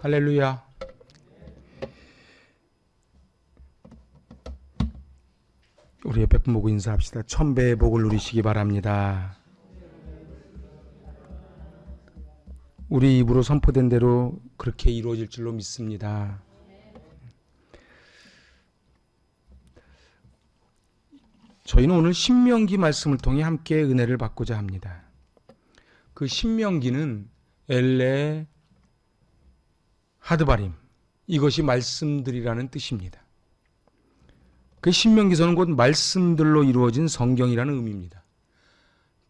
할렐루야. 우리 옆에 분 보고 인사합시다. 천배의 복을 누리시기 바랍니다. 우리 입으로 선포된 대로 그렇게 이루어질 줄로 믿습니다. 저희는 오늘 신명기 말씀을 통해 함께 은혜를 받고자 합니다. 그 신명기는 엘레 하드바림, 이것이 말씀들이라는 뜻입니다. 그 신명기서는 곧 말씀들로 이루어진 성경이라는 의미입니다.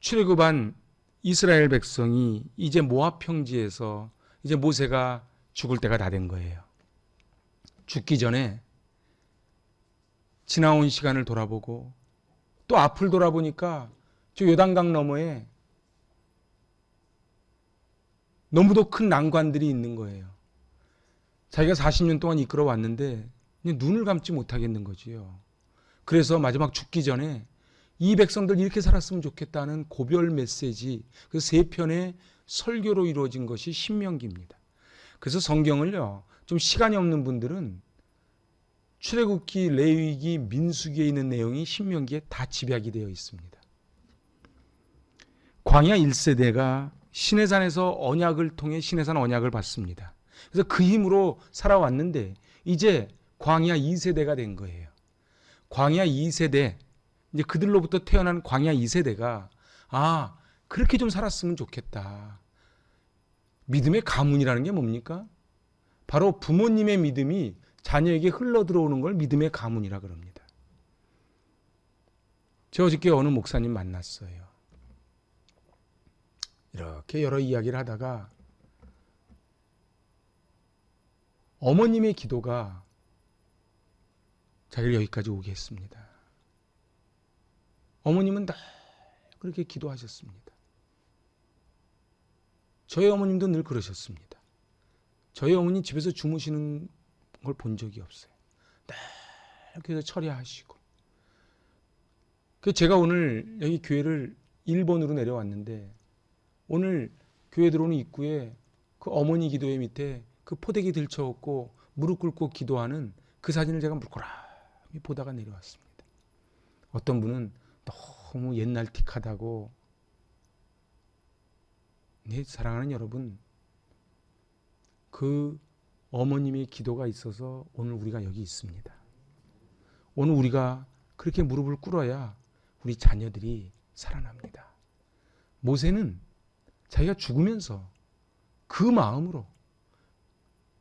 출애굽한 이스라엘 백성이 이제 모압 평지에서 이제 모세가 죽을 때가 다 된 거예요. 죽기 전에 지나온 시간을 돌아보고 또 앞을 돌아보니까 저 요단강 너머에 너무도 큰 난관들이 있는 거예요. 자기가 40년 동안 이끌어 왔는데 눈을 감지 못하겠는 거지요. 그래서 마지막 죽기 전에 이 백성들 이렇게 살았으면 좋겠다는 고별 메시지, 그 세 편의 설교로 이루어진 것이 신명기입니다. 그래서 성경을요, 좀 시간이 없는 분들은 출애굽기, 레위기, 민수기에 있는 내용이 신명기에 다 집약이 되어 있습니다. 광야 1세대가 시내산에서 언약을 통해 시내산 언약을 받습니다. 그래서 그 힘으로 살아왔는데 이제 광야 2세대가 된 거예요. 광야 2세대, 이제 그들로부터 태어난 광야 2세대가 그렇게 좀 살았으면 좋겠다. 믿음의 가문이라는 게 뭡니까? 바로 부모님의 믿음이 자녀에게 흘러 들어오는 걸 믿음의 가문이라 그럽니다. 저 어저께 어느 목사님 만났어요. 이렇게 여러 이야기를 하다가 어머님의 기도가 자기를 여기까지 오게 했습니다. 어머님은 다 그렇게 기도하셨습니다. 저희 어머님도 늘 그러셨습니다. 저희 어머니 집에서 주무시는 걸 본 적이 없어요. 이렇게 해서 처리하시고. 제가 오늘 여기 교회를 1번으로 내려왔는데 오늘 교회 들어오는 입구에 그 어머니 기도회 밑에 그 포대기 들쳐엎고 무릎 꿇고 기도하는 그 사진을 제가 물끄러미 보다가 내려왔습니다. 어떤 분은 너무 옛날틱하다고. 네, 사랑하는 여러분, 그 어머님의 기도가 있어서 오늘 우리가 여기 있습니다. 오늘 우리가 그렇게 무릎을 꿇어야 우리 자녀들이 살아납니다. 모세는 자기가 죽으면서 그 마음으로,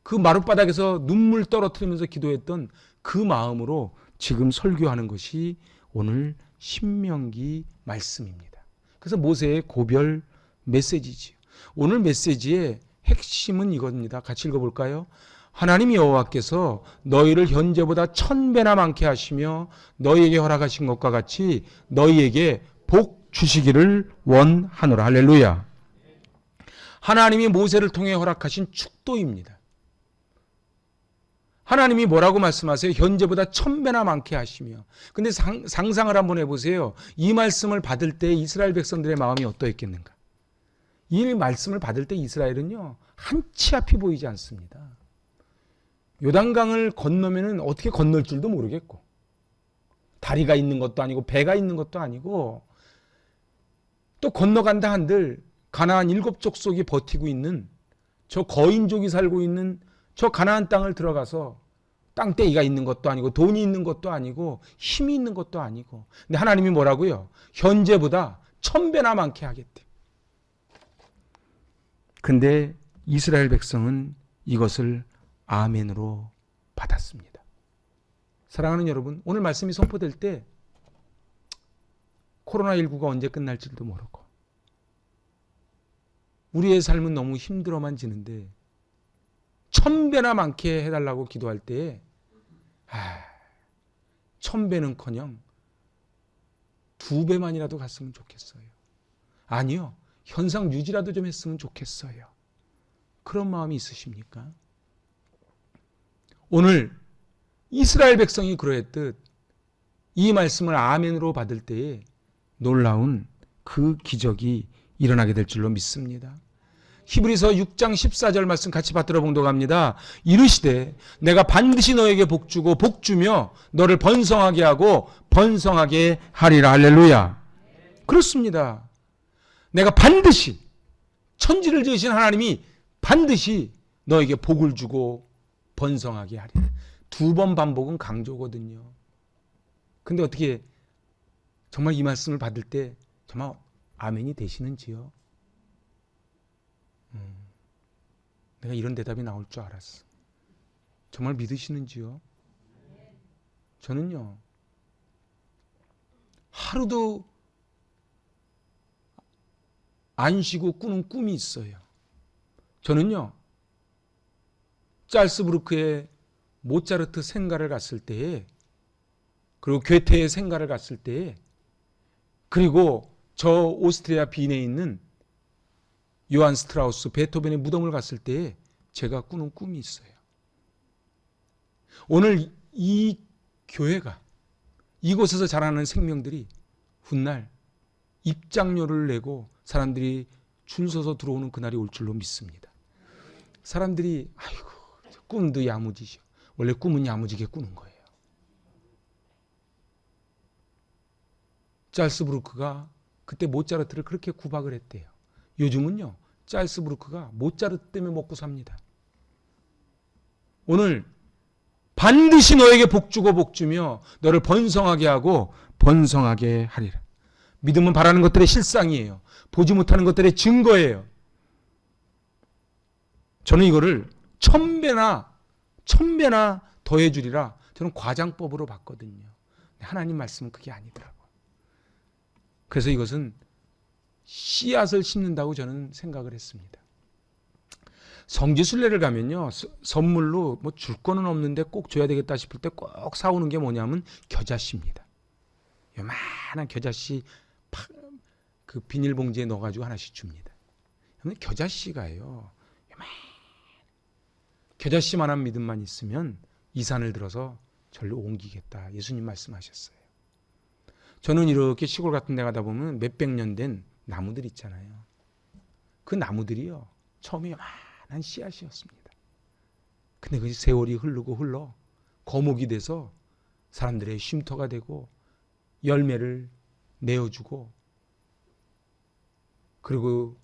그 마룻바닥에서 눈물 떨어뜨리면서 기도했던 그 마음으로 지금 설교하는 것이 오늘 신명기 말씀입니다. 그래서 모세의 고별 메시지지요. 오늘 메시지의 핵심은 이겁니다. 같이 읽어볼까요? 하나님 여호와께서 너희를 현재보다 1000배나 많게 하시며 너희에게 허락하신 것과 같이 너희에게 복 주시기를 원하노라. 할렐루야. 하나님이 모세를 통해 허락하신 축도입니다. 하나님이 뭐라고 말씀하세요? 현재보다 1000배나 많게 하시며. 근데 상상을 한번 해보세요. 이 말씀을 받을 때 이스라엘 백성들의 마음이 어떠했겠는가? 이 말씀을 받을 때 이스라엘은요, 한치 앞이 보이지 않습니다. 요단강을 건너면은 어떻게 건널 줄도 모르겠고, 다리가 있는 것도 아니고 배가 있는 것도 아니고, 또 건너간다 한들 가나안 7족속이 버티고 있는 저 거인족이 살고 있는 저 가나안 땅을 들어가서 땅대기가 있는 것도 아니고 돈이 있는 것도 아니고 힘이 있는 것도 아니고, 근데 하나님이 뭐라고요? 현재보다 1000배나 많게 하겠대. 근데 이스라엘 백성은 이것을 아멘으로 받았습니다. 사랑하는 여러분, 오늘 말씀이 선포될 때 코로나19가 언제 끝날지도 모르고 우리의 삶은 너무 힘들어만 지는데 1000배나 많게 해달라고 기도할 때에 1000배는커녕 2배만이라도 갔으면 좋겠어요. 아니요, 현상 유지라도 좀 했으면 좋겠어요. 그런 마음이 있으십니까? 오늘 이스라엘 백성이 그러했듯 이 말씀을 아멘으로 받을 때에 놀라운 그 기적이 일어나게 될 줄로 믿습니다. 히브리서 6장 14절 말씀 같이 받들어 봉독합니다. 이르시되 내가 반드시 너에게 복주고 복주며 너를 번성하게 하고 번성하게 하리라. 할렐루야. 그렇습니다. 내가 반드시, 천지를 지으신 하나님이 반드시 너에게 복을 주고 번성하게 하리라. 2번 반복은 강조거든요. 근데 어떻게 정말 이 말씀을 받을 때 정말 아멘이 되시는지요? 내가 이런 대답이 나올 줄 알았어. 정말 믿으시는지요? 저는요, 하루도 안 쉬고 꾸는 꿈이 있어요. 저는요, 짤스부르크의 모차르트 생가를 갔을 때에, 그리고 괴테의 생가를 갔을 때에, 그리고 저 오스트리아 빈에 있는 요한 스트라우스, 베토벤의 무덤을 갔을 때에 제가 꾸는 꿈이 있어요. 오늘 이 교회가, 이곳에서 자라는 생명들이 훗날 입장료를 내고 사람들이 줄 서서 들어오는 그날이 올 줄로 믿습니다. 사람들이 아이고 꿈도 야무지죠. 원래 꿈은 야무지게 꾸는 거예요. 짤스부르크가 그때 모차르트를 그렇게 구박을 했대요. 요즘은요, 짤스부르크가 모차르트 때문에 먹고 삽니다. 오늘 반드시 너에게 복주고 복주며 너를 번성하게 하고 번성하게 하리라. 믿음은 바라는 것들의 실상이에요. 보지 못하는 것들의 증거예요. 저는 이거를 1000배나 더해주리라 저는 과장법으로 봤거든요. 하나님 말씀은 그게 아니더라고요. 그래서 이것은 씨앗을 심는다고 저는 생각을 했습니다. 성지순례를 가면요, 선물로 뭐 줄 거는 없는데 꼭 줘야 되겠다 싶을 때 꼭 사오는 게 뭐냐면 겨자씨입니다. 요만한 겨자씨 그 비닐봉지에 넣어가지고 하나씩 줍니다. 겨자씨가요, 겨자씨만한 믿음만 있으면 이 산을 들어서 절로 옮기겠다. 예수님 말씀하셨어요. 저는 이렇게 시골 같은 데 가다 보면 몇백 년 된 나무들 있잖아요. 그 나무들이요, 처음에 요만한 씨앗이었습니다. 근데 그 세월이 흐르고 흘러 거목이 돼서 사람들의 쉼터가 되고 열매를 내어주고, 그리고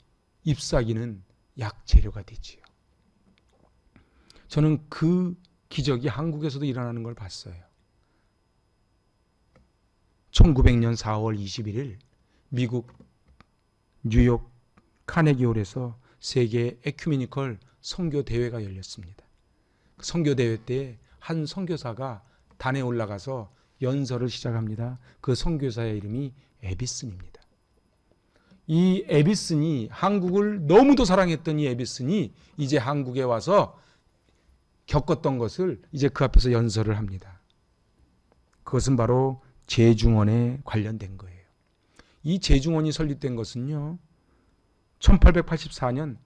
잎사귀는 약재료가 되지요. 저는 그 기적이 한국에서도 일어나는 걸 봤어요. 1900년 4월 21일 미국 뉴욕 카네기홀에서 세계 에큐메니컬 선교 대회가 열렸습니다. 그 선교 대회 때 한 선교사가 단에 올라가서 연설을 시작합니다. 그 선교사의 이름이 에비슨입니다. 이 에비슨이, 한국을 너무도 사랑했던 이 에비슨이 이제 한국에 와서 겪었던 것을 이제 그 앞에서 연설을 합니다. 그것은 바로 재중원에 관련된 거예요. 이 재중원이 설립된 것은요, 1884년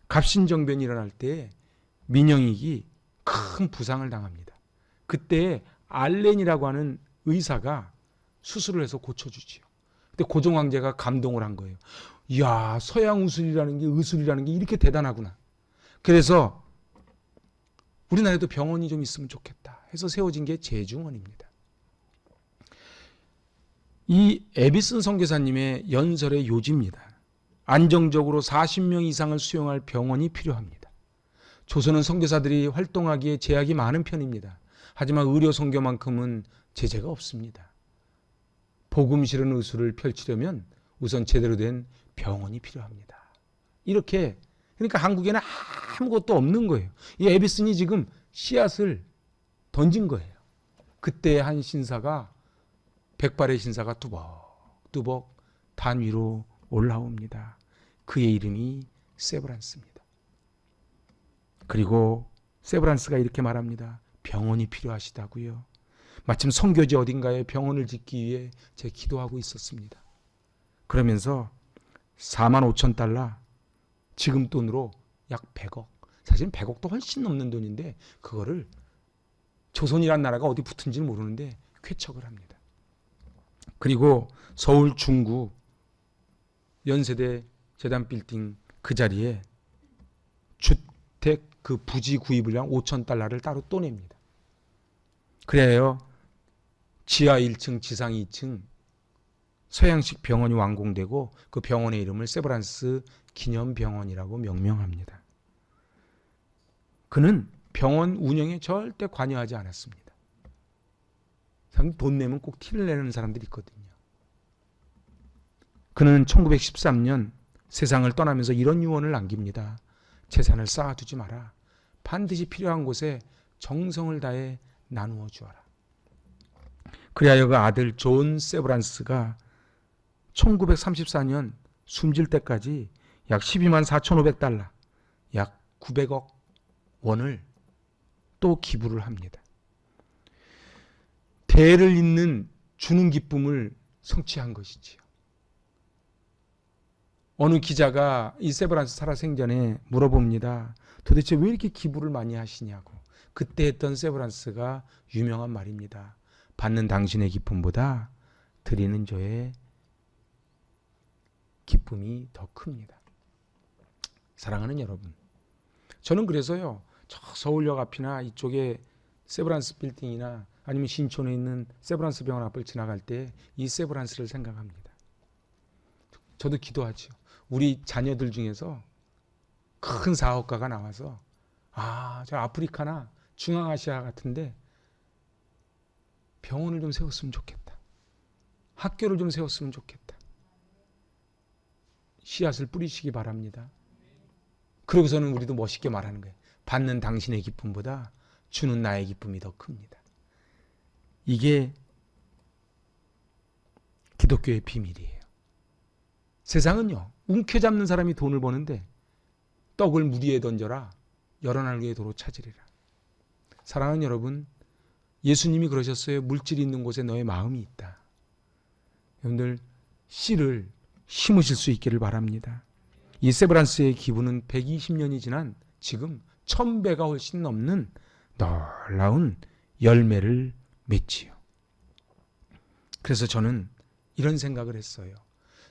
갑신정변이 일어날 때 민영익이 큰 부상을 당합니다. 그때 알렌이라고 하는 의사가 수술을 해서 고쳐주지요. 근데 고종 황제가 감동을 한 거예요. 이야, 서양 의술이라는 게 이렇게 대단하구나. 그래서 우리나라에도 병원이 좀 있으면 좋겠다 해서 세워진 게 재중원입니다. 이 에비슨 선교사님의 연설의 요지입니다. 안정적으로 40명 이상을 수용할 병원이 필요합니다. 조선은 선교사들이 활동하기에 제약이 많은 편입니다. 하지만 의료 선교만큼은 제재가 없습니다. 복음 실은 의술을 펼치려면 우선 제대로 된 병원이 필요합니다. 이렇게, 그러니까 한국에는 아무것도 없는 거예요. 이 에비슨이 지금 씨앗을 던진 거예요. 그때 한 신사가, 백발의 신사가 뚜벅뚜벅 단 위로 올라옵니다. 그의 이름이 세브란스입니다. 그리고 세브란스가 이렇게 말합니다. 병원이 필요하시다고요. 마침 선교지 어딘가에 병원을 짓기 위해 제가 기도하고 있었습니다. 그러면서 45,000달러, 지금 돈으로 약 100억, 사실 100억도 훨씬 넘는 돈인데 그거를 조선이란 나라가 어디 붙은지는 모르는데 쾌척을 합니다. 그리고 서울 중구 연세대 재단 빌딩 그 자리에 주택 그 부지 구입을 위한 $5,000를 따로 또 냅니다. 그래요. 지하 1층, 지상 2층 서양식 병원이 완공되고 그 병원의 이름을 세브란스 기념병원이라고 명명합니다. 그는 병원 운영에 절대 관여하지 않았습니다. 사람들 돈 내면 꼭 티를 내는 사람들이 있거든요. 그는 1913년 세상을 떠나면서 이런 유언을 남깁니다. 재산을 쌓아두지 마라. 반드시 필요한 곳에 정성을 다해 나누어 주어라. 그리하여 그 아들 존 세브란스가 1934년 숨질 때까지 약 124,500달러, 약 900억 원을 또 기부를 합니다. 대를 잇는 주는 기쁨을 성취한 것이지요. 어느 기자가 이 세브란스 살아생전에 물어봅니다. 도대체 왜 이렇게 기부를 많이 하시냐고. 그때 했던 세브란스가 유명한 말입니다. 받는 당신의 기쁨보다 드리는 저의 기쁨이 더 큽니다. 사랑하는 여러분, 저는 그래서요, 저 서울역 앞이나 이쪽에 세브란스 빌딩이나 아니면 신촌에 있는 세브란스 병원 앞을 지나갈 때 이 세브란스를 생각합니다. 저도 기도하죠. 우리 자녀들 중에서 큰 사업가가 나와서 저 아프리카나 중앙아시아 같은데 병원을 좀 세웠으면 좋겠다. 학교를 좀 세웠으면 좋겠다. 씨앗을 뿌리시기 바랍니다. 그러고서는 우리도 멋있게 말하는 거예요. 받는 당신의 기쁨보다 주는 나의 기쁨이 더 큽니다. 이게 기독교의 비밀이에요. 세상은요, 움켜잡는 사람이 돈을 버는데 떡을 물 위에 던져라 열어날개의 도로 찾으리라. 사랑하는 여러분, 예수님이 그러셨어요. 물질이 있는 곳에 너의 마음이 있다. 여러분들 씨를 심으실 수 있기를 바랍니다. 이 세브란스의 기부는 120년이 지난 지금 1000배가 훨씬 넘는 놀라운 열매를 맺지요. 그래서 저는 이런 생각을 했어요.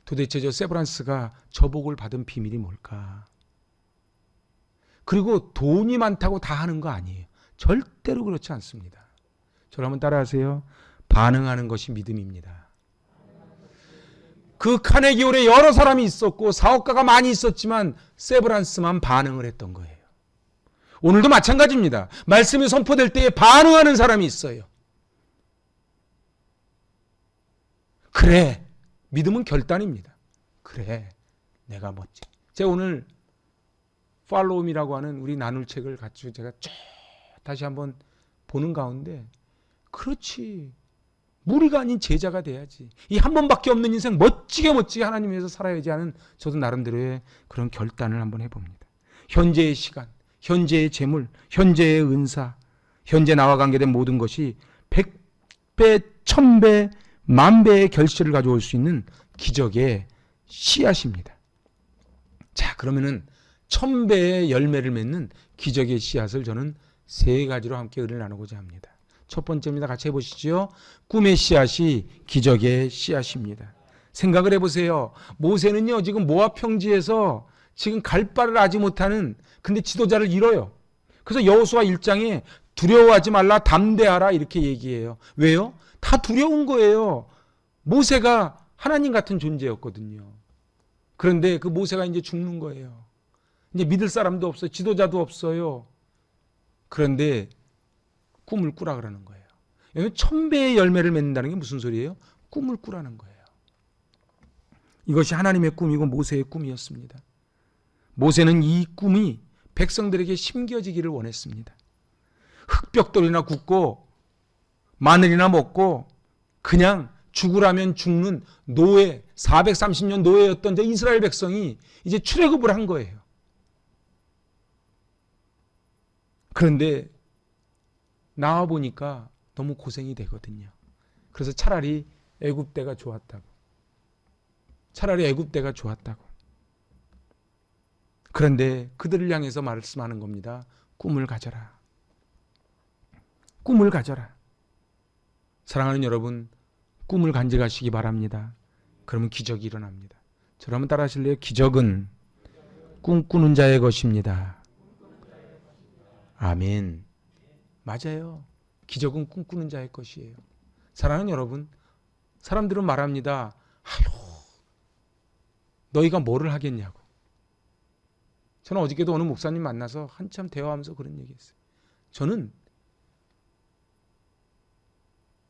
도대체 저 세브란스가 저 복을 받은 비밀이 뭘까? 그리고 돈이 많다고 다 하는 거 아니에요. 절대로 그렇지 않습니다. 저를 한번 따라하세요. 반응하는 것이 믿음입니다. 그 카네기홀에 여러 사람이 있었고 사업가가 많이 있었지만 세브란스만 반응을 했던 거예요. 오늘도 마찬가지입니다. 말씀이 선포될 때에 반응하는 사람이 있어요. 그래, 믿음은 결단입니다. 그래, 내가 멋지. 제가 오늘 팔로우미라고 하는 우리 나눌 책을 가지고 제가 쭉 다시 한번 보는 가운데 그렇지, 무리가 아닌 제자가 돼야지. 이 한 번밖에 없는 인생 멋지게 하나님 위해서 살아야지 하는 저도 나름대로의 그런 결단을 한번 해봅니다. 현재의 시간, 현재의 재물, 현재의 은사, 현재 나와 관계된 모든 것이 100배, 1000배, 10,000배의 결실을 가져올 수 있는 기적의 씨앗입니다. 자, 그러면은 1000배의 열매를 맺는 기적의 씨앗을 저는 3가지로 함께 은혜를 나누고자 합니다. 첫 번째입니다. 같이 해보시죠. 꿈의 씨앗이 기적의 씨앗입니다. 생각을 해보세요. 모세는요, 지금 모압 평지에서 지금 갈 바를 아지 못하는, 근데 지도자를 잃어요. 그래서 여호수아 1장에 두려워하지 말라, 담대하라 이렇게 얘기해요. 왜요? 다 두려운 거예요. 모세가 하나님 같은 존재였거든요. 그런데 그 모세가 이제 죽는 거예요. 이제 믿을 사람도 없어요. 지도자도 없어요. 그런데 꿈을 꾸라 그러는 거예요. 1000배의 열매를 맺는다는 게 무슨 소리예요? 꿈을 꾸라는 거예요. 이것이 하나님의 꿈이고 모세의 꿈이었습니다. 모세는 이 꿈이 백성들에게 심겨지기를 원했습니다. 흙벽돌이나 굽고 마늘이나 먹고 그냥 죽으라면 죽는 노예, 430년 노예였던 저 이스라엘 백성이 이제 출애굽을 한 거예요. 그런데 나와 보니까 너무 고생이 되거든요. 그래서 차라리 애굽대가 좋았다고. 차라리 애굽대가 좋았다고. 그런데 그들을 향해서 말씀하는 겁니다. 꿈을 가져라. 꿈을 가져라. 사랑하는 여러분, 꿈을 간직하시기 바랍니다. 그러면 기적이 일어납니다. 저를 한번 따라 하실래요? 기적은 꿈꾸는 자의 것입니다. 아멘. 맞아요. 기적은 꿈꾸는 자의 것이에요. 사랑하는 여러분, 사람들은 말합니다. 아유, 너희가 뭐를 하겠냐고. 저는 어저께도 어느 목사님 만나서 한참 대화하면서 그런 얘기했어요. 저는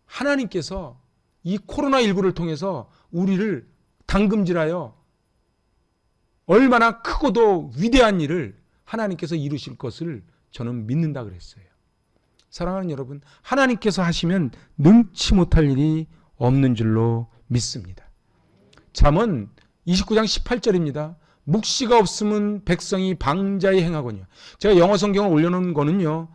하나님께서 이 코로나19를 통해서 우리를 당금질하여 얼마나 크고도 위대한 일을 하나님께서 이루실 것을 저는 믿는다 그랬어요. 사랑하는 여러분, 하나님께서 하시면 능치 못할 일이 없는 줄로 믿습니다. 잠언 29장 18절입니다. 묵시가 없으면 백성이 방자에 행하거니와. 제가 영어 성경을 올려놓은 거는요.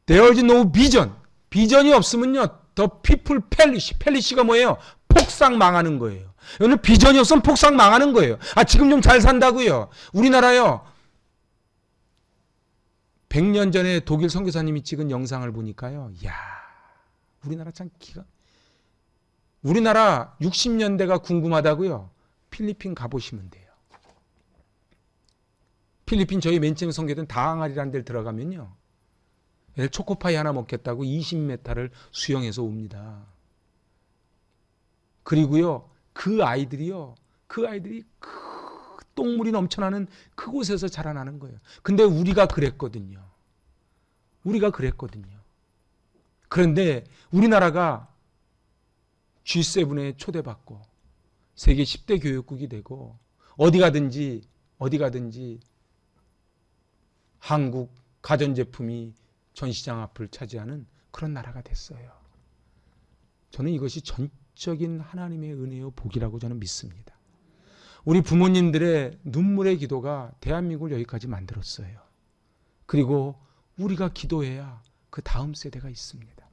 There is no vision. 비전이 없으면요. The people perish. perish가 뭐예요? 폭삭 망하는 거예요. 오늘 비전이 없으면 폭삭 망하는 거예요. 지금 좀 잘 산다고요. 우리나라요. 100년 전에 독일 선교사님이 찍은 영상을 보니까요. 이야, 우리나라 참 우리나라 60년대가 궁금하다고요. 필리핀 가보시면 돼요. 필리핀 저희 맨 처음 선교된 다항아리라는 데를 들어가면요. 초코파이 하나 먹겠다고 20m를 수영해서 옵니다. 그리고요. 그 아이들이 똥물이 넘쳐나는 그곳에서 자라나는 거예요. 근데 우리가 그랬거든요. 그런데 우리나라가 G7에 초대받고 세계 10대 교육국이 되고 어디 가든지 한국 가전제품이 전시장 앞을 차지하는 그런 나라가 됐어요. 저는 이것이 전적인 하나님의 은혜요 복이라고 저는 믿습니다. 우리 부모님들의 눈물의 기도가 대한민국을 여기까지 만들었어요. 그리고 우리가 기도해야 그 다음 세대가 있습니다.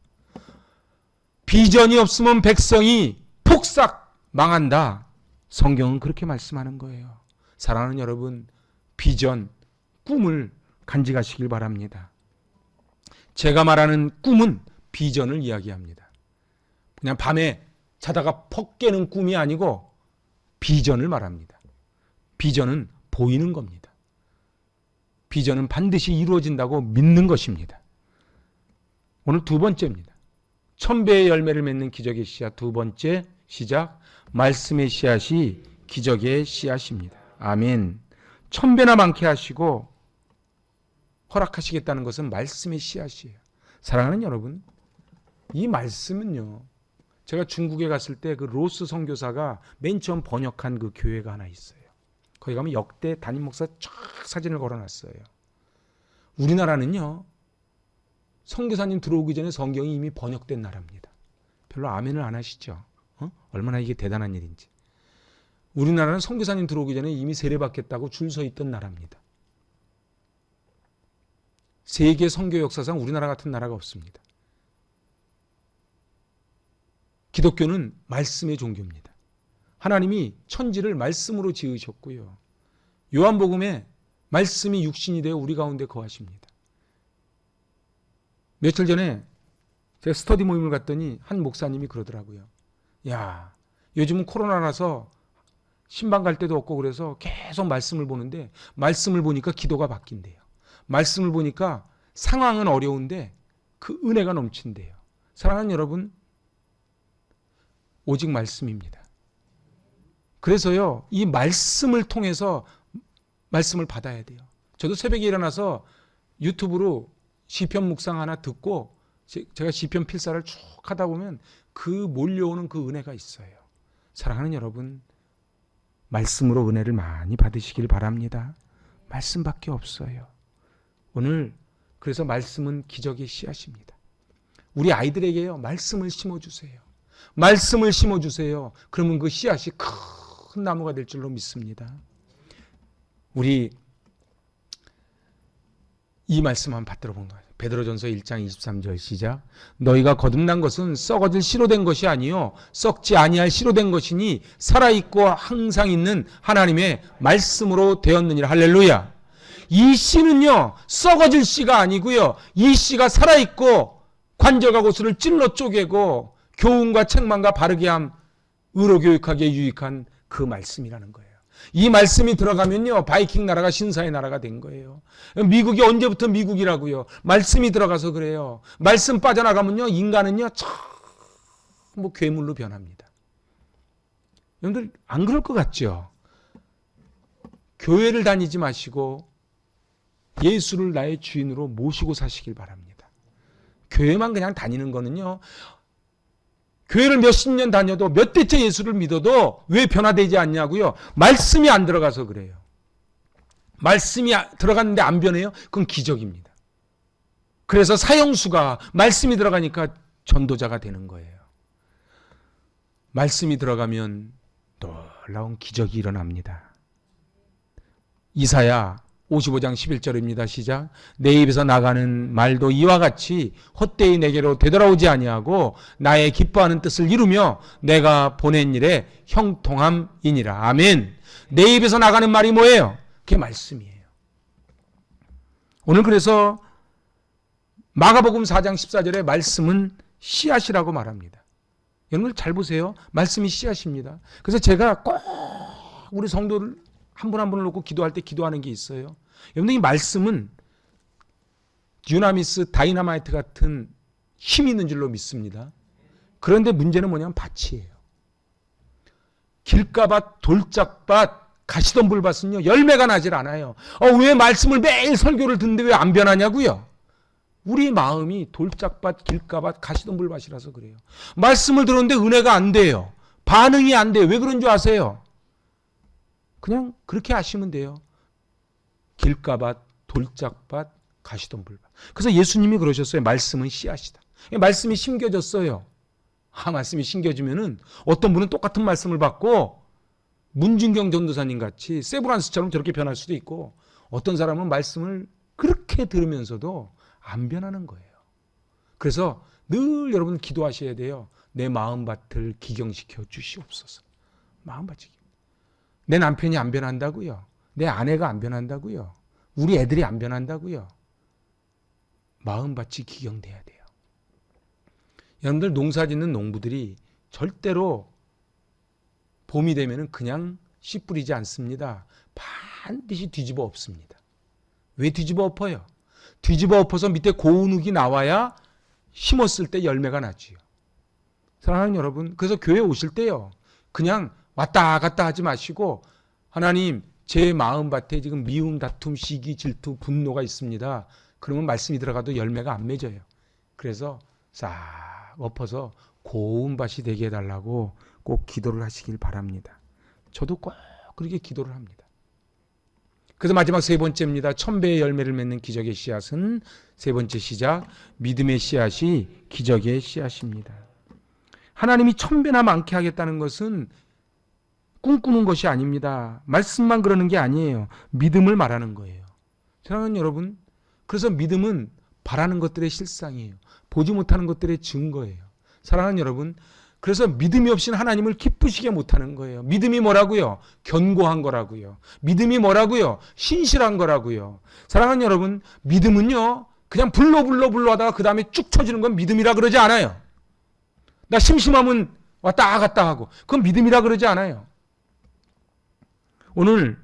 비전이 없으면 백성이 폭삭 망한다. 성경은 그렇게 말씀하는 거예요. 사랑하는 여러분, 비전, 꿈을 간직하시길 바랍니다. 제가 말하는 꿈은 비전을 이야기합니다. 그냥 밤에 자다가 퍽 깨는 꿈이 아니고 비전을 말합니다. 비전은 보이는 겁니다. 비전은 반드시 이루어진다고 믿는 것입니다. 오늘 두 번째입니다. 1000배의 열매를 맺는 기적의 씨앗. 두 번째 시작. 말씀의 씨앗이 기적의 씨앗입니다. 아멘. 1000배나 많게 하시고 허락하시겠다는 것은 말씀의 씨앗이에요. 사랑하는 여러분, 이 말씀은요. 제가 중국에 갔을 때 그 로스 선교사가 맨 처음 번역한 그 교회가 하나 있어요. 거기 가면 역대 담임 목사 쫙 사진을 걸어놨어요. 우리나라는요. 선교사님 들어오기 전에 성경이 이미 번역된 나라입니다. 별로 아멘을 안 하시죠? 얼마나 이게 대단한 일인지. 우리나라는 선교사님 들어오기 전에 이미 세례받겠다고 줄 서 있던 나라입니다. 세계 선교 역사상 우리나라 같은 나라가 없습니다. 기독교는 말씀의 종교입니다. 하나님이 천지를 말씀으로 지으셨고요. 요한복음에 말씀이 육신이 되어 우리 가운데 거하십니다. 며칠 전에 제가 스터디 모임을 갔더니 한 목사님이 그러더라고요. 야, 요즘은 코로나라서 신방 갈 데도 없고 그래서 계속 말씀을 보는데 말씀을 보니까 기도가 바뀐대요. 말씀을 보니까 상황은 어려운데 그 은혜가 넘친대요. 사랑하는 여러분, 오직 말씀입니다. 그래서요, 이 말씀을 통해서 말씀을 받아야 돼요. 저도 새벽에 일어나서 유튜브로 시편 묵상 하나 듣고 제가 시편 필사를 쭉 하다 보면 그 몰려오는 그 은혜가 있어요. 사랑하는 여러분, 말씀으로 은혜를 많이 받으시길 바랍니다. 말씀밖에 없어요. 오늘 그래서 말씀은 기적의 씨앗입니다. 우리 아이들에게요, 말씀을 심어주세요. 말씀을 심어주세요. 그러면 그 씨앗이 큰 나무가 될 줄로 믿습니다. 우리 이 말씀 한번 받들어 본 거예요. 베드로전서 1장 23절 시작. 너희가 거듭난 것은 썩어질 씨로 된 것이 아니요 썩지 아니할 씨로 된 것이니 살아있고 항상 있는 하나님의 말씀으로 되었느니라. 할렐루야. 이 씨는요 썩어질 씨가 아니고요, 이 씨가 살아있고 관절과 고수를 찔러 쪼개고 교훈과 책망과 바르게 함, 의로 교육하기에 유익한 그 말씀이라는 거예요. 이 말씀이 들어가면요, 바이킹 나라가 신사의 나라가 된 거예요. 미국이 언제부터 미국이라고요? 말씀이 들어가서 그래요. 말씀 빠져나가면요, 인간은요, 뭐 괴물로 변합니다. 여러분들 안 그럴 것 같죠? 교회를 다니지 마시고 예수를 나의 주인으로 모시고 사시길 바랍니다. 교회만 그냥 다니는 거는요, 교회를 몇십 년 다녀도 몇 대째 예수를 믿어도 왜 변화되지 않냐고요? 말씀이 안 들어가서 그래요. 말씀이 들어갔는데 안 변해요? 그건 기적입니다. 그래서 사형수가 말씀이 들어가니까 전도자가 되는 거예요. 말씀이 들어가면 놀라운 기적이 일어납니다. 이사야 55장 11절입니다. 시작. 내 입에서 나가는 말도 이와 같이 헛되이 내게로 되돌아오지 아니하고 나의 기뻐하는 뜻을 이루며 내가 보낸 일에 형통함이니라. 아멘. 내 입에서 나가는 말이 뭐예요? 그게 말씀이에요. 오늘 그래서 마가복음 4장 14절에 말씀은 씨앗이라고 말합니다. 여러분 잘 보세요. 말씀이 씨앗입니다. 그래서 제가 꼭 우리 성도를 한 분 한 분을 놓고 기도할 때 기도하는 게 있어요. 여러분들 이 말씀은 듀나미스, 다이나마이트 같은 힘이 있는 줄로 믿습니다. 그런데 문제는 뭐냐면 밭이에요. 길가밭, 돌짝밭, 가시덤불밭은요 열매가 나질 않아요. 왜 말씀을 매일 설교를 듣는데 왜 안 변하냐고요? 우리 마음이 돌짝밭, 길가밭, 가시덤불밭이라서 그래요. 말씀을 들었는데 은혜가 안 돼요. 반응이 안 돼요. 왜 그런 줄 아세요? 그냥 그렇게 아시면 돼요. 길가밭, 돌짝밭, 가시덤불밭. 그래서 예수님이 그러셨어요. 말씀은 씨앗이다. 말씀이 심겨졌어요. 말씀이 심겨지면은 어떤 분은 똑같은 말씀을 받고 문준경 전도사님 같이 세브란스처럼 저렇게 변할 수도 있고, 어떤 사람은 말씀을 그렇게 들으면서도 안 변하는 거예요. 그래서 늘 여러분 기도하셔야 돼요. 내 마음밭을 기경시켜 주시옵소서. 마음밭이. 내 남편이 안 변한다고요. 내 아내가 안 변한다고요. 우리 애들이 안 변한다고요. 마음밭이 기경돼야 돼요. 여러분들 농사 짓는 농부들이 절대로 봄이 되면은 그냥 씨 뿌리지 않습니다. 반드시 뒤집어 엎습니다. 왜 뒤집어 엎어요? 뒤집어 엎어서 밑에 고운 흙이 나와야 심었을 때 열매가 나지요. 사랑하는 여러분, 그래서 교회 오실 때요, 그냥 왔다 갔다 하지 마시고, 하나님, 제 마음밭에 지금 미움, 다툼, 시기, 질투, 분노가 있습니다. 그러면 말씀이 들어가도 열매가 안 맺어요. 그래서 싹 엎어서 고운 밭이 되게 해달라고 꼭 기도를 하시길 바랍니다. 저도 꼭 그렇게 기도를 합니다. 그래서 마지막 세 번째입니다. 1000배의 열매를 맺는 기적의 씨앗은 세 번째 시작, 믿음의 씨앗이 기적의 씨앗입니다. 하나님이 1000배나 많게 하겠다는 것은 꿈꾸는 것이 아닙니다. 말씀만 그러는 게 아니에요. 믿음을 말하는 거예요. 사랑하는 여러분, 그래서 믿음은 바라는 것들의 실상이에요. 보지 못하는 것들의 증거예요. 사랑하는 여러분, 그래서 믿음이 없이는 하나님을 기쁘시게 못하는 거예요. 믿음이 뭐라고요? 견고한 거라고요. 믿음이 뭐라고요? 신실한 거라고요. 사랑하는 여러분, 믿음은요 그냥 불러 하다가 그 다음에 쭉 쳐지는 건 믿음이라 그러지 않아요. 나 심심하면 왔다 갔다 하고, 그건 믿음이라 그러지 않아요. 오늘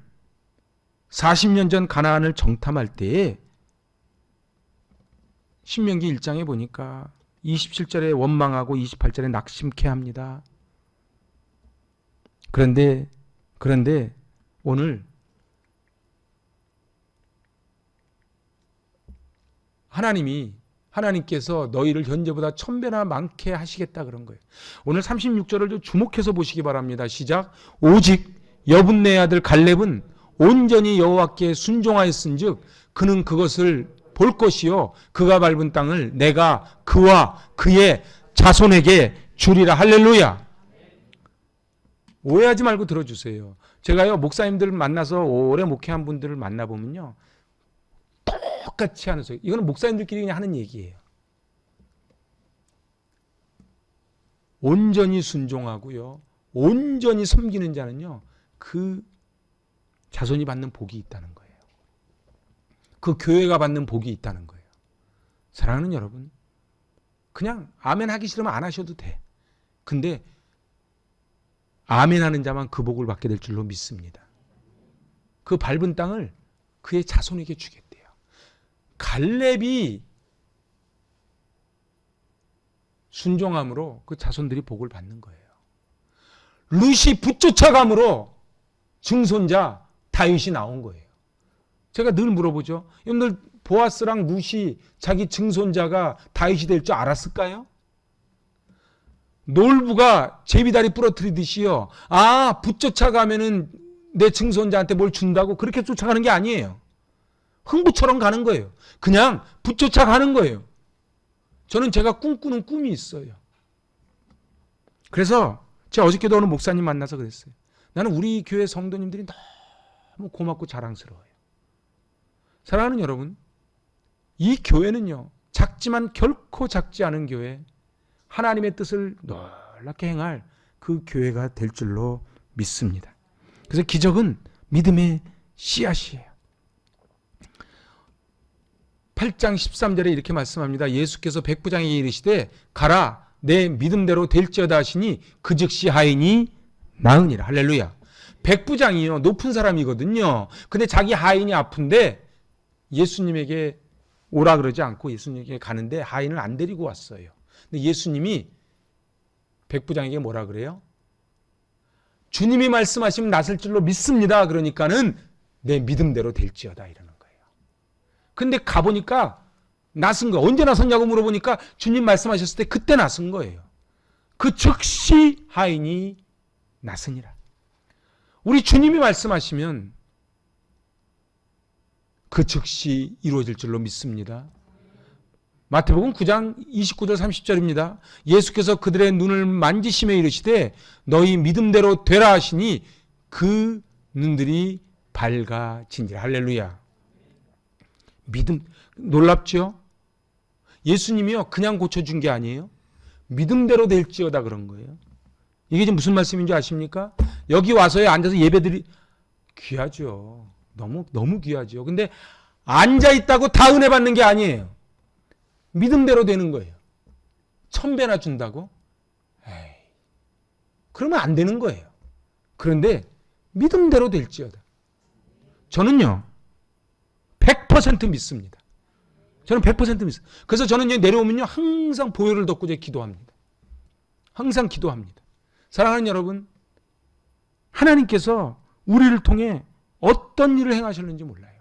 40년 전 가나안을 정탐할 때에 신명기 1장에 보니까 27절에 원망하고 28절에 낙심케 합니다. 그런데 오늘 하나님께서 너희를 현재보다 1000배나 많게 하시겠다 그런 거예요. 오늘 36절을 좀 주목해서 보시기 바랍니다. 시작. 오직 여분네 아들 갈렙은 온전히 여호와께 순종하였은즉 그는 그것을 볼 것이요 그가 밟은 땅을 내가 그와 그의 자손에게 주리라. 할렐루야. 오해하지 말고 들어주세요. 제가요 목사님들 만나서 오래 목회한 분들을 만나보면요 똑같이 하는 소리. 이거는 목사님들끼리 그냥 하는 얘기예요. 온전히 순종하고요 온전히 섬기는 자는요 그 자손이 받는 복이 있다는 거예요. 그 교회가 받는 복이 있다는 거예요. 사랑하는 여러분, 그냥 아멘 하기 싫으면 안 하셔도 돼. 근데 아멘 하는 자만 그 복을 받게 될 줄로 믿습니다. 그 밟은 땅을 그의 자손에게 주겠대요. 갈렙이 순종함으로 그 자손들이 복을 받는 거예요. 룻이 붙쫓아감으로 증손자 다윗이 나온 거예요. 제가 늘 물어보죠. 여러분들 보아스랑 룻이 자기 증손자가 다윗이 될 줄 알았을까요? 놀부가 제비다리 부러뜨리듯이요. 아, 붙쫓아가면은 내 증손자한테 뭘 준다고 그렇게 쫓아가는 게 아니에요. 흥부처럼 가는 거예요. 그냥 붙쫓아가는 거예요. 저는 제가 꿈꾸는 꿈이 있어요. 그래서 제가 어저께도 어느 목사님 만나서 그랬어요. 나는 우리 교회 성도님들이 너무 고맙고 자랑스러워요. 사랑하는 여러분, 이 교회는요, 작지만 결코 작지 않은 교회, 하나님의 뜻을 놀랍게 행할 그 교회가 될 줄로 믿습니다. 그래서 기적은 믿음의 씨앗이에요. 8장 13절에 이렇게 말씀합니다. 예수께서 백부장에게 이르시되 가라 내 믿음대로 될지어다 하시니 그 즉시 하인이 나으니라. 할렐루야. 백부장이요, 높은 사람이거든요. 근데 자기 하인이 아픈데 예수님에게 오라 그러지 않고 예수님에게 가는데 하인을 안 데리고 왔어요. 근데 예수님이 백부장에게 뭐라 그래요? 주님이 말씀하시면 낫을 줄로 믿습니다. 그러니까는 내 믿음대로 될지어다 이러는 거예요. 근데 가보니까 낫은 거. 언제 나섰냐고 물어보니까 주님 말씀하셨을 때 그때 나선 거예요. 그 즉시 하인이 나으니라. 우리 주님이 말씀하시면 그 즉시 이루어질 줄로 믿습니다. 마태복음 9장 29절 30절입니다. 예수께서 그들의 눈을 만지시며 이르시되 너희 믿음대로 되라 하시니 그 눈들이 밝아진지라. 할렐루야. 믿음, 놀랍죠? 예수님이요, 그냥 고쳐준 게 아니에요. 믿음대로 될지어다 그런 거예요. 이게 지금 무슨 말씀인지 아십니까? 여기 와서요, 앉아서 예배드리, 귀하죠. 너무 귀하죠. 근데 앉아있다고 다 은혜 받는 게 아니에요. 믿음대로 되는 거예요. 1000배나 준다고? 에이, 그러면 안 되는 거예요. 그런데 믿음대로 될지어다. 저는요, 100% 믿습니다. 저는 100% 믿습니다. 그래서 저는 내려오면요, 항상 보혈을 덮고 기도합니다. 항상 기도합니다. 사랑하는 여러분, 하나님께서 우리를 통해 어떤 일을 행하셨는지 몰라요.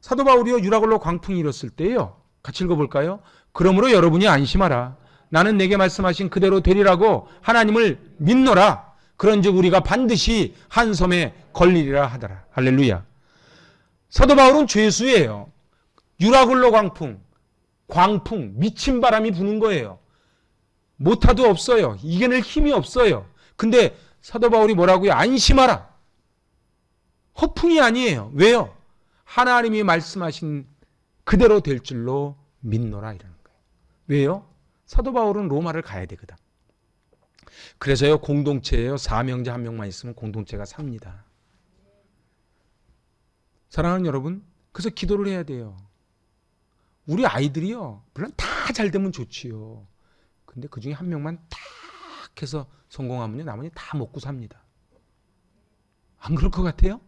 사도 바울이요, 유라굴로 광풍이 일었을 때요, 같이 읽어볼까요? 그러므로 여러분이 안심하라. 나는 내게 말씀하신 그대로 되리라고 하나님을 믿노라. 그런즉 우리가 반드시 한 섬에 걸리리라 하더라. 할렐루야. 사도 바울은 죄수예요. 유라굴로 광풍, 미친 바람이 부는 거예요. 모타도 없어요. 이겨낼 힘이 없어요. 근데 사도 바울이 뭐라고요? 안심하라. 허풍이 아니에요. 왜요? 하나님이 말씀하신 그대로 될 줄로 믿노라 이러는 거예요. 왜요? 사도 바울은 로마를 가야 되거든. 그래서요, 공동체예요. 사명자 한 명만 있으면 공동체가 삽니다. 사랑하는 여러분, 그래서 기도를 해야 돼요. 우리 아이들이요, 물론 다 잘 되면 좋지요. 근데 그 중에 한 명만 딱 해서 성공하면요, 나머지 다 먹고 삽니다. 안 그럴 것 같아요?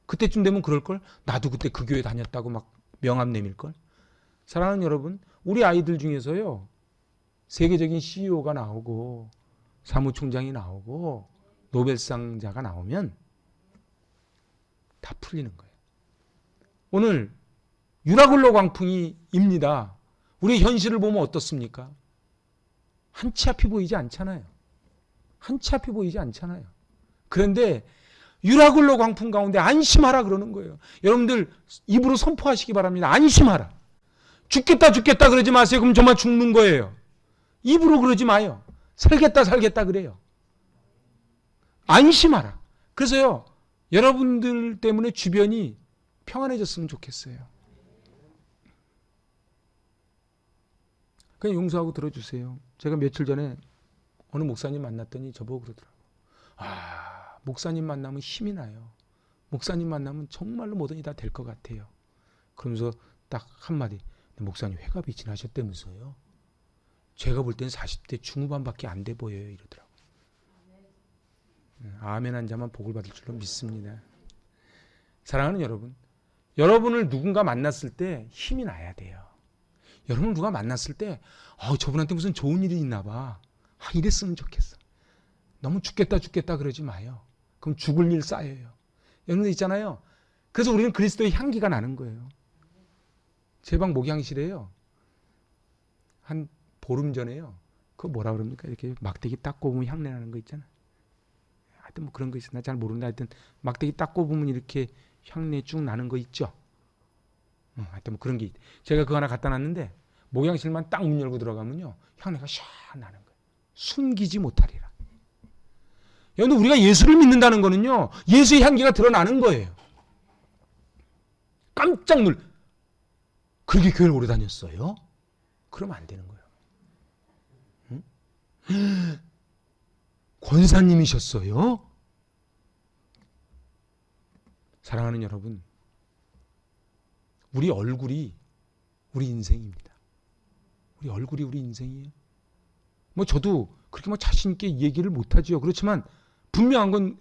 그때쯤 되면 그럴걸? 나도 그때 그 교회 다녔다고 막 명함 내밀걸? 사랑하는 여러분, 우리 아이들 중에서요, 세계적인 CEO가 나오고 사무총장이 나오고 노벨상자가 나오면 다 풀리는 거예요. 오늘 유라굴로 광풍이 입니다. 우리 현실을 보면 어떻습니까? 한치 앞이 보이지 않잖아요. 한치 앞이 보이지 않잖아요. 그런데 유라굴로 광풍 가운데 안심하라 그러는 거예요. 여러분들 입으로 선포하시기 바랍니다. 안심하라. 죽겠다 그러지 마세요. 그럼 정말 죽는 거예요. 입으로 그러지 마요. 살겠다 그래요. 안심하라. 그래서요, 여러분들 때문에 주변이 평안해졌으면 좋겠어요. 그냥 용서하고 들어주세요. 제가 며칠 전에 어느 목사님 만났더니 저보고 그러더라고요. 목사님 만나면 힘이 나요. 목사님 만나면 정말로 뭐든지 다 될 것 같아요. 그러면서 딱 한마디, 목사님 회갑이 지나셨다면서요? 제가 볼 땐 40대 중후반밖에 안 돼 보여요. 이러더라고요. 아멘 한 자만 복을 받을 줄로 믿습니다. 사랑하는 여러분, 여러분을 누군가 만났을 때 힘이 나야 돼요. 여러분을 누가 만났을 때 저분한테 무슨 좋은 일이 있나 봐. 이랬으면 좋겠어. 너무 죽겠다 그러지 마요. 그럼 죽을 일 쌓여요. 여러분들 있잖아요. 그래서 우리는 그리스도의 향기가 나는 거예요. 제 방 목양실에요. 한 보름 전에요. 그거 뭐라 그럽니까? 이렇게 막대기 딱 꼽으면 향내 나는 거 있잖아. 하여튼 뭐 그런 거 있어. 나 잘 모르는데 하여튼 막대기 딱 꼽으면 이렇게 향내 쭉 나는 거 있죠. 하여튼 뭐 그런 게 제가 그거 하나 갖다 놨는데 목양실만 딱 문 열고 들어가면요. 향내가 샥 나는 거예요. 숨기지 못하리라. 여러분 우리가 예수를 믿는다는 거는요. 예수의 향기가 드러나는 거예요. 깜짝 그렇게 교회를 오래 다녔어요? 그러면 안 되는 거예요. 응? 권사님이셨어요? 사랑하는 여러분, 우리 얼굴이 우리 인생입니다. 우리 얼굴이 우리 인생이에요. 뭐 저도 그렇게 뭐 자신 있게 얘기를 못하지요. 그렇지만 분명한 건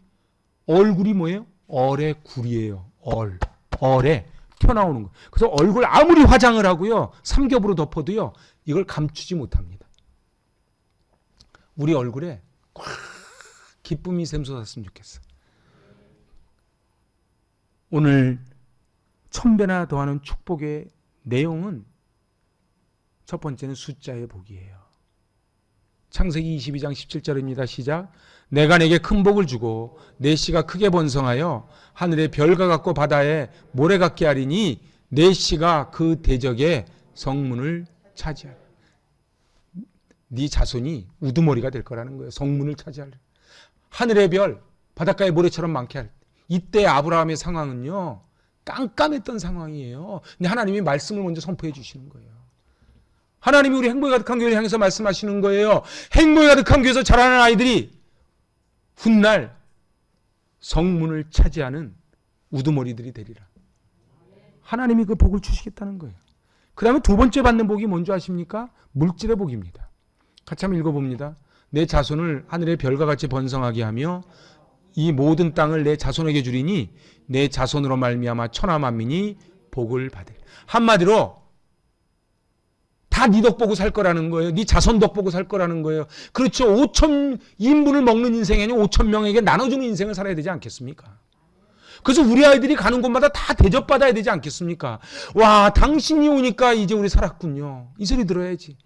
얼굴이 뭐예요? 얼의 굴이에요. 얼에 튀어나오는 거. 그래서 얼굴 아무리 화장을 하고요, 삼겹으로 덮어도요, 이걸 감추지 못합니다. 우리 얼굴에 꽉 기쁨이 샘솟았으면 좋겠어. 오늘 1000배나 더하는 축복의 내용은 첫 번째는 숫자의 복이에요. 창세기 22장 17절입니다. 시작. 내가 내게 큰 복을 주고 내 씨가 크게 번성하여 하늘의 별과 같고 바다에 모래 같게 하리니 내 씨가 그 대적의 성문을 차지하리. 네 자손이 우두머리가 될 거라는 거예요. 성문을 차지할. 하늘의 별, 바닷가의 모래처럼 많게 할. 이때 아브라함의 상황은요. 깜깜했던 상황이에요. 근데 하나님이 말씀을 먼저 선포해 주시는 거예요. 하나님이 우리 행복이 가득한 교회를 향해서 말씀하시는 거예요. 행복이 가득한 교회에서 자라는 아이들이 훗날 성문을 차지하는 우두머리들이 되리라. 하나님이 그 복을 주시겠다는 거예요. 그 다음에 두 번째 받는 복이 뭔지 아십니까? 물질의 복입니다. 같이 한번 읽어봅니다. 내 자손을 하늘의 별과 같이 번성하게 하며 이 모든 땅을 내 자손에게 주리니 내 자손으로 말미암아 천하 만민이 복을 받으리라. 한마디로 다 네 덕 보고 살 거라는 거예요. 네 자손 덕 보고 살 거라는 거예요. 그렇죠. 5,000인분을 먹는 인생이 아니고 5,000명에게 나눠주는 인생을 살아야 되지 않겠습니까? 그래서 우리 아이들이 가는 곳마다 다 대접받아야 되지 않겠습니까? 와, 당신이 오니까 이제 우리 살았군요. 이 소리 들어야지.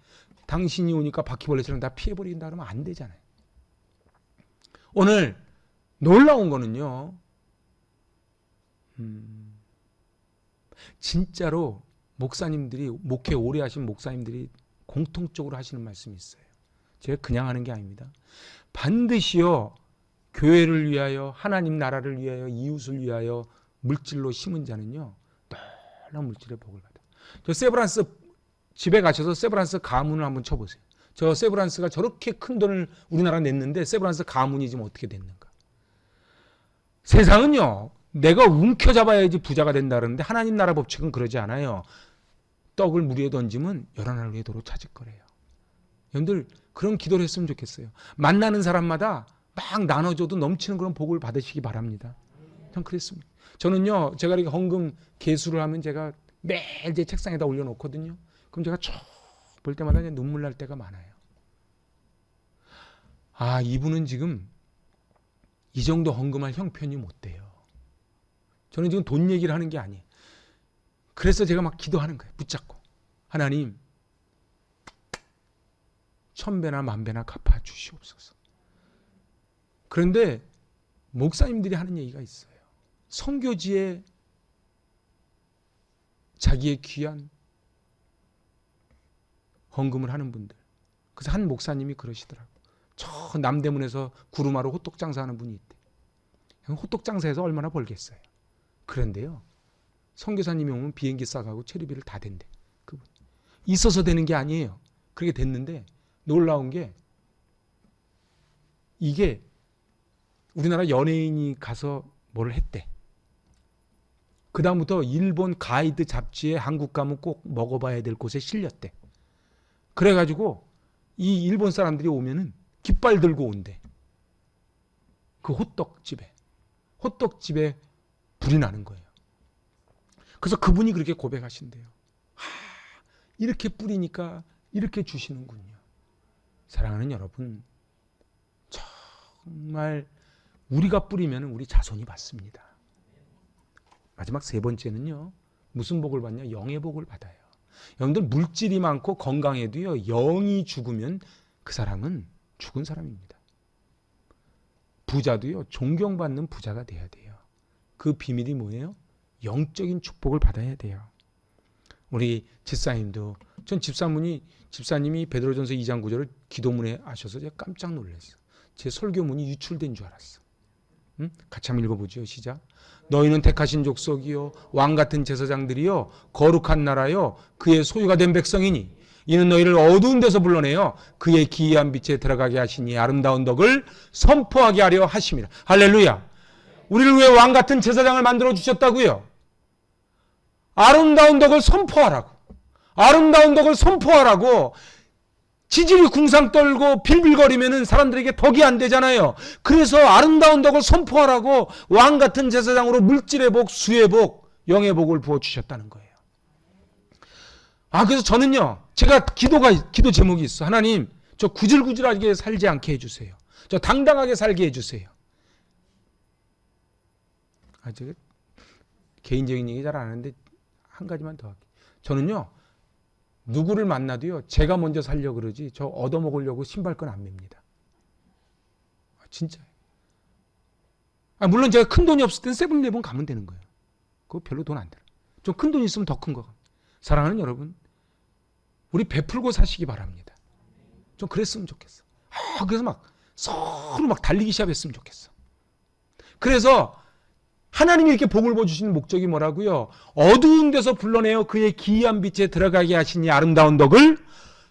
당신이 오니까 바퀴벌레처럼 다 피해버린다 그러면 안 되잖아요. 오늘 놀라운 거는요. 진짜로 목사님들이, 목회 오래 하신 목사님들이 공통적으로 하시는 말씀이 있어요. 제가 그냥 하는 게 아닙니다. 반드시요, 교회를 위하여, 하나님 나라를 위하여, 이웃을 위하여 물질로 심은 자는요, 놀라운 물질의 복을 받아요. 저 세브란스 집에 가셔서 세브란스 가문을 한번 쳐보세요. 저 세브란스가 저렇게 큰 돈을 우리나라 냈는데 세브란스 가문이 지금 어떻게 됐는가. 세상은요, 내가 움켜잡아야지 부자가 된다 그러는데 하나님 나라 법칙은 그러지 않아요. 떡을 물 위에 던지면 열한 위에 도로 찾을 거래요. 여러분들 그런 기도를 했으면 좋겠어요. 만나는 사람마다 막 나눠줘도 넘치는 그런 복을 받으시기 바랍니다. 전 그랬습니다. 저는요, 제가 이렇게 헌금 개수를 하면 제가 매일 제 책상에다 올려놓거든요. 그럼 제가 쭉 볼 때마다 눈물 날 때가 많아요. 아, 이분은 지금 이 정도 헌금할 형편이 못 돼요. 저는 지금 돈 얘기를 하는 게 아니에요. 그래서 제가 막 기도하는 거예요. 붙잡고. 하나님, 1000배나 10,000배나 갚아 주시옵소서. 그런데 목사님들이 하는 얘기가 있어요. 선교지에 자기의 귀한 헌금을 하는 분들. 그래서 한 목사님이 그러시더라고요. 저 남대문에서 구루마루 호떡 장사하는 분이 있대. 호떡 장사해서 얼마나 벌겠어요. 그런데요, 선교사님이 오면 비행기 싸가고 체류비를 다 댄대. 그분 있어서 되는 게 아니에요. 그렇게 됐는데 놀라운 게 이게 우리나라 연예인이 가서 뭘 했대. 그 다음부터 일본 가이드 잡지에 한국 가면 꼭 먹어봐야 될 곳에 실렸대. 그래가지고 이 일본 사람들이 오면은 깃발 들고 온대. 그 호떡집에 불이 나는 거예요. 그래서 그분이 그렇게 고백하신대요. 이렇게 뿌리니까 이렇게 주시는군요. 사랑하는 여러분, 정말 우리가 뿌리면 우리 자손이 받습니다. 마지막 세 번째는요. 무슨 복을 받냐? 영의 복을 받아요. 여러분들 물질이 많고 건강해도요. 영이 죽으면 그 사람은 죽은 사람입니다. 부자도요. 존경받는 부자가 돼야 돼요. 그 비밀이 뭐예요? 영적인 축복을 받아야 돼요. 우리 집사님도 전 집사님이 베드로전서 2장 9절을 기도문에 하셔서 제가 깜짝 놀랐어요. 제 설교문이 유출된 줄 알았어. 응? 같이 한번 읽어보죠. 시작. 너희는 택하신 족속이요 왕같은 제사장들이요 거룩한 나라요 그의 소유가 된 백성이니 이는 너희를 어두운 데서 불러내어 그의 기이한 빛에 들어가게 하시니 아름다운 덕을 선포하게 하려 하심이라. 할렐루야. 우리를 왜 왕같은 제사장을 만들어 주셨다고요? 아름다운 덕을 선포하라고. 아름다운 덕을 선포하라고. 지질이 궁상 떨고 빌빌거리면은 사람들에게 덕이 안 되잖아요. 그래서 아름다운 덕을 선포하라고 왕 같은 제사장으로 물질의 복, 수의 복, 영의 복을 부어 주셨다는 거예요. 그래서 저는요, 제가 기도 제목이 있어. 하나님, 저 구질구질하게 살지 않게 해주세요. 저 당당하게 살게 해주세요. 제가 개인적인 얘기 잘 안 하는데 한 가지만 더 할게요. 저는요, 누구를 만나도요, 제가 먼저 살려고 그러지, 저 얻어먹으려고 신발끈 안 맵니다. 진짜요. 물론 제가 큰 돈이 없을 땐 세븐일레븐 가면 되는 거예요. 그거 별로 돈 안 들어. 좀 큰 돈 있으면 더 큰 거. 사랑하는 여러분, 우리 베풀고 사시기 바랍니다. 좀 그랬으면 좋겠어. 그래서 막 서로 막 달리기 시작했으면 좋겠어. 그래서 하나님이 이렇게 복을 부어주시는 목적이 뭐라고요? 어두운 데서 불러내어 그의 기이한 빛에 들어가게 하시니 아름다운 덕을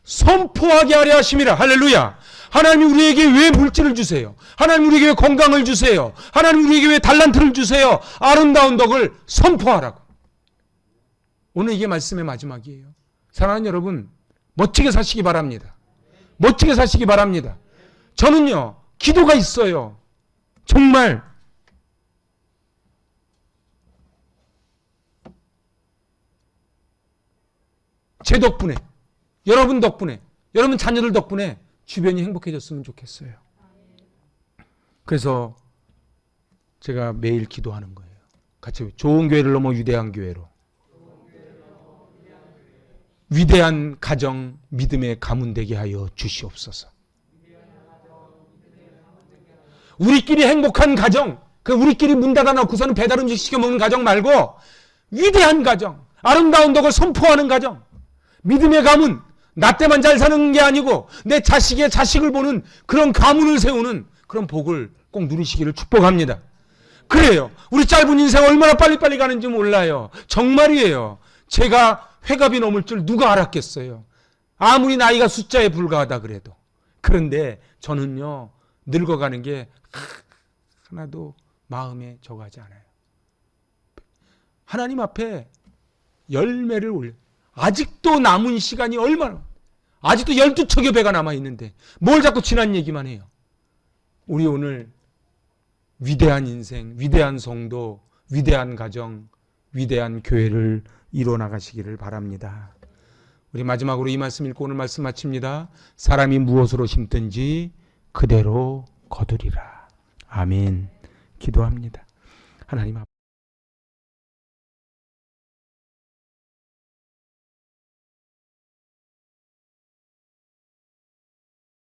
선포하게 하려 하심이라. 할렐루야. 하나님이 우리에게 왜 물질을 주세요? 하나님이 우리에게 왜 건강을 주세요? 하나님이 우리에게 왜 달란트를 주세요? 아름다운 덕을 선포하라고. 오늘 이게 말씀의 마지막이에요. 사랑하는 여러분, 멋지게 사시기 바랍니다. 멋지게 사시기 바랍니다. 저는요, 기도가 있어요. 정말 제 덕분에, 여러분 덕분에, 여러분 자녀들 덕분에 주변이 행복해졌으면 좋겠어요. 그래서 제가 매일 기도하는 거예요. 같이 좋은 교회를 넘어 위대한 교회로. 위대한 가정 믿음의 가문 되게 하여 주시옵소서. 우리끼리 행복한 가정, 우리끼리 문 닫아놓고서는 배달 음식 시켜 먹는 가정 말고 위대한 가정, 아름다운 덕을 선포하는 가정, 믿음의 가문, 나 때만 잘 사는 게 아니고 내 자식의 자식을 보는 그런 가문을 세우는 그런 복을 꼭 누리시기를 축복합니다. 그래요. 우리 짧은 인생 얼마나 빨리빨리 가는지 몰라요. 정말이에요. 제가 회갑이 넘을 줄 누가 알았겠어요. 아무리 나이가 숫자에 불과하다 그래도. 그런데 저는요, 늙어가는 게 하나도 마음에 적하지 않아요. 하나님 앞에 열매를 올려. 아직도 남은 시간이 얼마나, 아직도 12척의 배가 남아있는데 뭘 자꾸 지난 얘기만 해요. 우리 오늘 위대한 인생, 위대한 성도, 위대한 가정, 위대한 교회를 이루어 나가시기를 바랍니다. 우리 마지막으로 이 말씀 읽고 오늘 말씀 마칩니다. 사람이 무엇으로 심든지 그대로 거두리라. 아멘. 기도합니다. 하나님 앞에